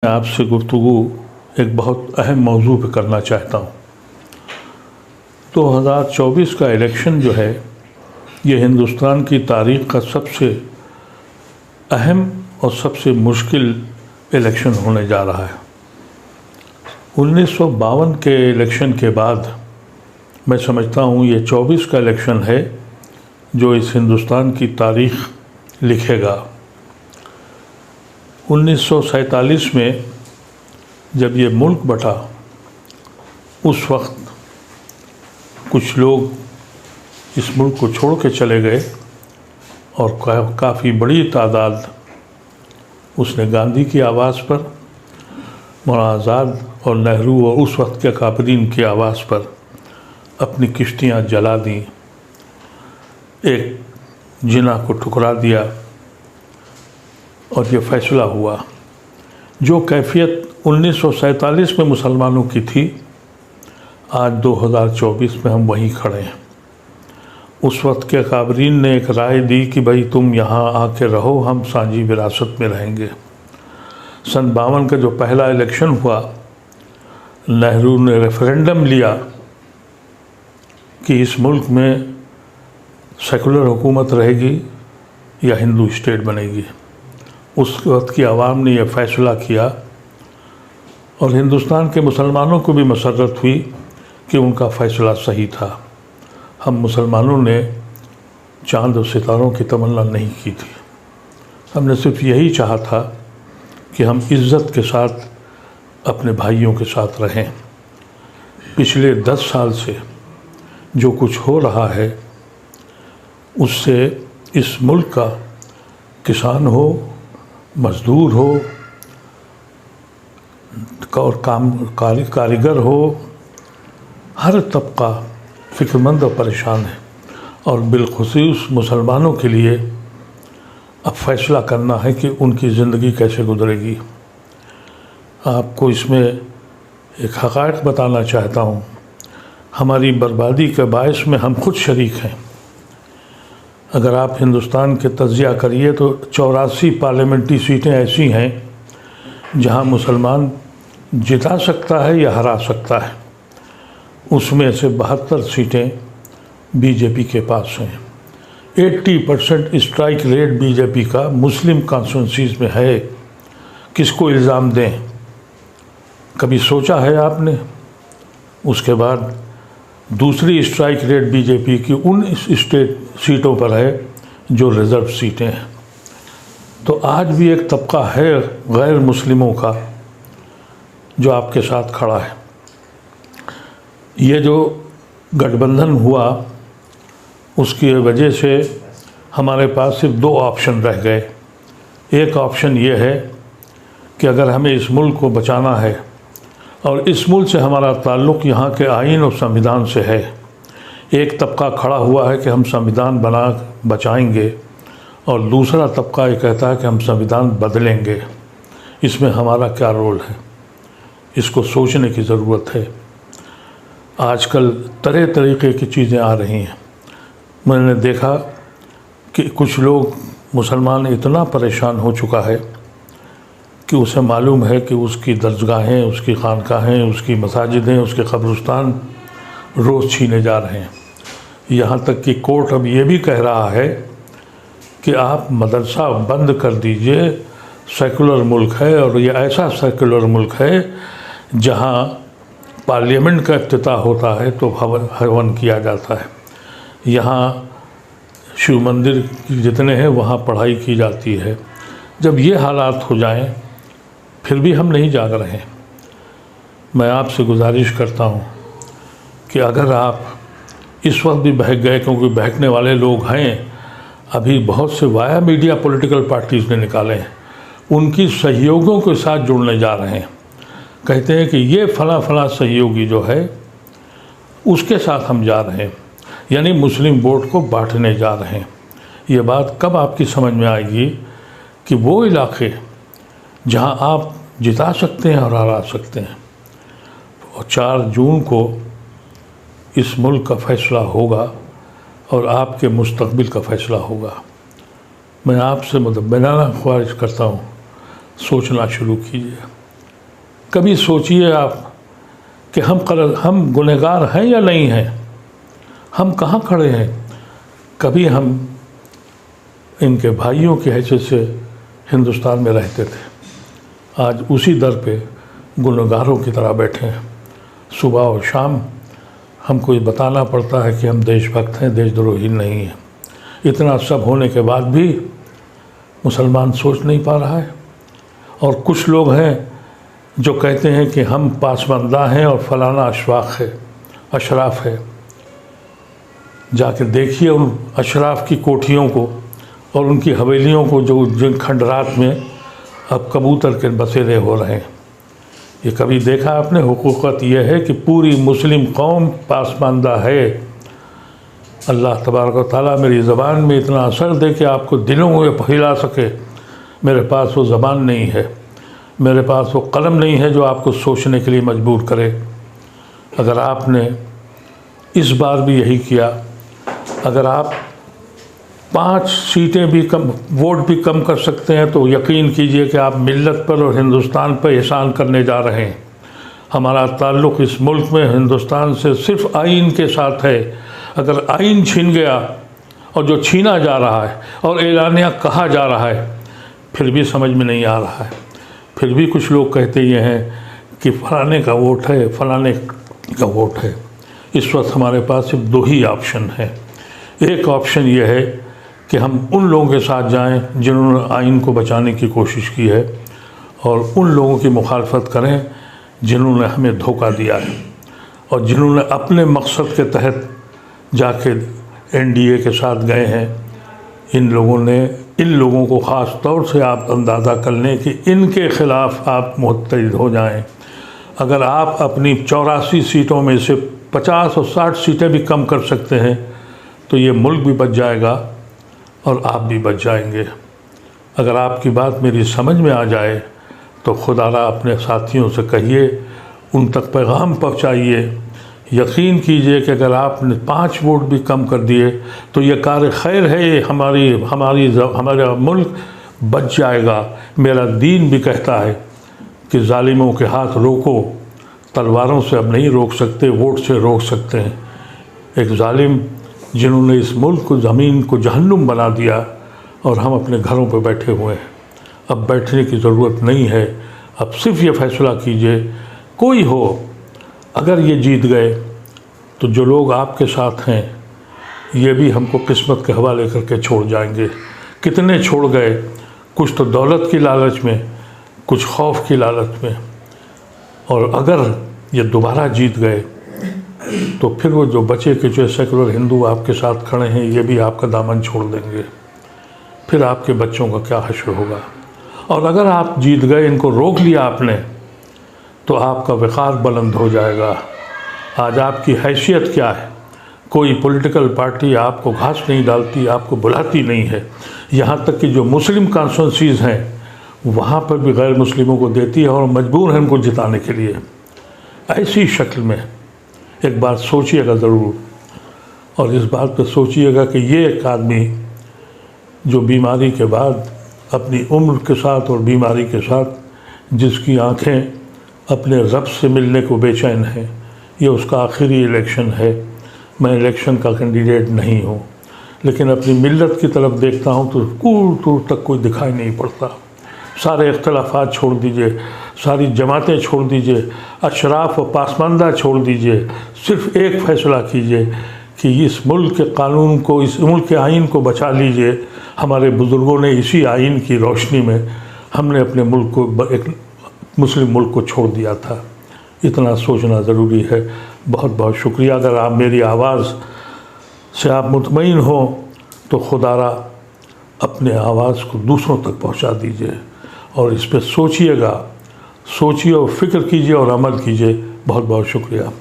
मैं आपसे गुफ्तगू एक बहुत अहम मौजू पे करना चाहता हूँ। 2024 का इलेक्शन जो है ये हिंदुस्तान की तारीख़ का सबसे अहम और सबसे मुश्किल इलेक्शन होने जा रहा है। 1952 के इलेक्शन के बाद मैं समझता हूँ ये 24 का इलेक्शन है जो इस हिंदुस्तान की तारीख़ लिखेगा। 1947 में जब ये मुल्क बटा उस वक्त कुछ लोग इस मुल्क को छोड़ के चले गए और काफ़ी बड़ी तादाद उसने गांधी की आवाज़ पर, मौलाना आज़ाद और नेहरू और उस वक्त के काबरीन की आवाज़ पर अपनी किश्तियाँ जला दी, एक जिना को ठुकरा दिया और ये फ़ैसला हुआ। जो कैफियत 1947 में मुसलमानों की थी, आज 2024 में हम वहीं खड़े हैं। उस वक्त के काबरीन ने एक राय दी कि भाई तुम यहाँ आके रहो, हम साझी विरासत में रहेंगे। सन 52 का जो पहला इलेक्शन हुआ, नेहरू ने रेफरेंडम लिया कि इस मुल्क में सेकुलर हुकूमत रहेगी या हिंदू स्टेट बनेगी। उस वक्त की आवाम ने यह फ़ैसला किया और हिंदुस्तान के मुसलमानों को भी मसर्रत हुई कि उनका फ़ैसला सही था। हम मुसलमानों ने चाँद और सितारों की तमन्ना नहीं की थी, हमने सिर्फ यही चाहा था कि हम इज़्ज़त के साथ अपने भाइयों के साथ रहें। पिछले 10 साल से जो कुछ हो रहा है उससे इस मुल्क का किसान हो, मज़दूर हो और कारीगर हो, हर तबका फ़िक्रमंद और परेशान है। और बिलख़ुसूस मुसलमानों के लिए अब फ़ैसला करना है कि उनकी ज़िंदगी कैसे गुजरेगी। आपको इसमें एक हक़ाइक़ बताना चाहता हूँ, हमारी बर्बादी के बायस में हम खुद शरीक हैं। अगर आप हिंदुस्तान के तज़किया करिए तो 84 पार्लियामेंट्री सीटें ऐसी हैं जहां मुसलमान जिता सकता है या हरा सकता है, उसमें से 72 सीटें बीजेपी के पास हैं। 80% स्ट्राइक रेट बीजेपी का मुस्लिम कॉन्स्टिट्यूंसीज़ में है। किसको इल्ज़ाम दें, कभी सोचा है आपने? उसके बाद दूसरी स्ट्राइक रेट बीजेपी की उन स्टेट सीटों पर है जो रिज़र्व सीटें हैं। तो आज भी एक तबका है गैर मुस्लिमों का जो आपके साथ खड़ा है। ये जो गठबंधन हुआ उसकी वजह से हमारे पास सिर्फ 2 ऑप्शन रह गए। एक ऑप्शन ये है कि अगर हमें इस मुल्क को बचाना है और इस मुल्क से हमारा ताल्लुक़ यहाँ के आइन और संविधान से है, एक तबका खड़ा हुआ है कि हम संविधान बना बचाएंगे और दूसरा तबका ये कहता है कि हम संविधान बदलेंगे। इसमें हमारा क्या रोल है, इसको सोचने की ज़रूरत है। आजकल तरह तरीक़े की चीज़ें आ रही हैं। मैंने देखा कि कुछ लोग, मुसलमान इतना परेशान हो चुका है कि उसे मालूम है कि उसकी दरगाहें, उसकी खानकाहें, उसकी मसाजिदें, उसके कब्रिस्तान रोज़ छीने जा रहे हैं। यहाँ तक कि कोर्ट अब ये भी कह रहा है कि आप मदरसा बंद कर दीजिए, सेकुलर मुल्क है और ये ऐसा सेकुलर मुल्क है जहाँ पार्लियामेंट का इफ्तिताह होता है तो हवन किया जाता है। यहाँ शिव मंदिर जितने हैं वहाँ पढ़ाई की जाती है। जब ये हालात हो जाएं फिर भी हम नहीं जाग रहे हैं। मैं आपसे गुजारिश करता हूँ कि अगर आप इस वक्त भी बहक गए, क्योंकि बहकने वाले लोग हैं, अभी बहुत से वाया मीडिया पॉलिटिकल पार्टीज़ ने निकाले हैं, उनकी सहयोगियों के साथ जुड़ने जा रहे हैं। कहते हैं कि ये फला सहयोगी जो है उसके साथ हम जा रहे हैं, यानी मुस्लिम वोट को बांटने जा रहे हैं। ये बात कब आपकी समझ में आएगी कि वो इलाके जहां आप जिता सकते हैं और हरा सकते हैं। और 4 जून को इस मुल्क का फ़ैसला होगा और आपके मुस्तकबिल का फ़ैसला होगा। मैं आपसे मुतब्बिनाना ख्वाहिश करता हूँ, सोचना शुरू कीजिए। कभी सोचिए आप कि हम गुनहगार हैं या नहीं हैं, हम कहाँ खड़े हैं। कभी हम इनके भाइयों की हैसियत से हिंदुस्तान में रहते थे, आज उसी दर पे गुनहगारों की तरह बैठे हैं। सुबह और शाम हमको ये बताना पड़ता है कि हम देशभक्त हैं, देशद्रोही नहीं हैं। इतना सब होने के बाद भी मुसलमान सोच नहीं पा रहा है। और कुछ लोग हैं जो कहते हैं कि हम पासबंदा हैं और फलाना अशराफ है। जाके देखिए उन अशराफ की कोठियों को और उनकी हवेलियों को जो जिन खंडरात में अब कबूतर के बसेरे हो रहे हैं। ये कभी देखा आपने? हुकूकत यह है कि पूरी मुस्लिम कौम पासमानदा है। अल्लाह तबारक व तआला मेरी ज़बान में इतना असर दे कि आपको दिलों में हिला सके। मेरे पास वो ज़बान नहीं है, मेरे पास वो कलम नहीं है जो आपको सोचने के लिए मजबूर करे। अगर आपने इस बार भी यही किया, अगर आप 5 सीटें भी कम, वोट भी कम कर सकते हैं, तो यकीन कीजिए कि आप मिल्लत पर और हिंदुस्तान पर एहसान करने जा रहे हैं। हमारा ताल्लुक़ इस मुल्क में हिंदुस्तान से सिर्फ़ आइन के साथ है। अगर आइन छीन गया, और जो छीना जा रहा है और एलानिया कहा जा रहा है, फिर भी समझ में नहीं आ रहा है। फिर भी कुछ लोग कहते ये हैं कि फलाने का वोट है, फलाने का वोट है। इस वक्त हमारे पास सिर्फ 2 ही ऑप्शन है। एक ऑप्शन ये है कि हम उन लोगों के साथ जाएं जिन्होंने आइन को बचाने की कोशिश की है, और उन लोगों की मुखालफत करें जिन्होंने हमें धोखा दिया है और जिन्होंने अपने मकसद के तहत जाके एनडीए के साथ गए हैं। इन लोगों को ख़ास तौर से आप अंदाज़ा कर लें कि इनके ख़िलाफ़ आप मुत्तहिद हो जाएं। अगर आप अपनी 84 सीटों में से 50 और 60 सीटें भी कम कर सकते हैं, तो ये मुल्क भी बच जाएगा और आप भी बच जाएंगे। अगर आपकी बात मेरी समझ में आ जाए तो खुदारा अपने साथियों से कहिए, उन तक पैगाम पहुँचाइए। यकीन कीजिए कि अगर आपने 5 वोट भी कम कर दिए तो ये कार खैर है, हमारा मुल्क बच जाएगा। मेरा दीन भी कहता है कि जालिमों के हाथ रोको, तलवारों से अब नहीं रोक सकते, वोट से रोक सकते हैं। एक जालिम जिन्होंने इस मुल्क को, ज़मीन को जहन्नुम बना दिया, और हम अपने घरों पर बैठे हुए हैं। अब बैठने की ज़रूरत नहीं है। अब सिर्फ ये फ़ैसला कीजिए, कोई हो, अगर ये जीत गए तो जो लोग आपके साथ हैं ये भी हमको किस्मत के हवाले करके छोड़ जाएंगे। कितने छोड़ गए, कुछ तो दौलत की लालच में, कुछ खौफ की लालच में। और अगर ये दोबारा जीत गए तो फिर वो जो बचे के जो सेकुलर हिंदू आपके साथ खड़े हैं, ये भी आपका दामन छोड़ देंगे। फिर आपके बच्चों का क्या हश्र होगा। और अगर आप जीत गए, इनको रोक लिया आपने, तो आपका वक़ार बुलंद हो जाएगा। आज आपकी हैसियत क्या है? कोई पॉलिटिकल पार्टी आपको घास नहीं डालती, आपको बुलाती नहीं है। यहाँ तक कि जो मुस्लिम कॉन्स्टिट्यूंसीज़ हैं वहाँ पर भी गैर मुस्लिमों को देती है और मजबूर हैं उनको जिताने के लिए। ऐसी शक्ल में एक बार सोचिएगा ज़रूर, और इस बात पर सोचिएगा कि ये एक आदमी जो बीमारी के बाद अपनी उम्र के साथ और बीमारी के साथ जिसकी आँखें अपने रब से मिलने को बेचैन हैं, ये उसका आखिरी इलेक्शन है। मैं इलेक्शन का कैंडिडेट नहीं हूँ, लेकिन अपनी मिल्लत की तरफ देखता हूँ तो दूर दूर तक कोई दिखाई नहीं पड़ता। सारे इख्तलाफात छोड़ दीजिए, सारी जमातें छोड़ दीजिए, अशराफ और पासमानदा छोड़ दीजिए। सिर्फ़ एक फ़ैसला कीजिए कि इस मुल्क के कानून को, इस मुल्क के आइन को बचा लीजिए। हमारे बुज़ुर्गों ने इसी आइन की रोशनी में हमने अपने मुल्क को, एक मुस्लिम मुल्क को छोड़ दिया था। इतना सोचना ज़रूरी है। बहुत बहुत शुक्रिया। अगर आप मेरी आवाज़ से आप मुतमईन हो तो खुदारा अपने आवाज़ को दूसरों तक पहुंचा दीजिए, और इस पर सोचिएगा, सोचिए और फ़िक्र कीजिए और अमल कीजिए। बहुत बहुत शुक्रिया।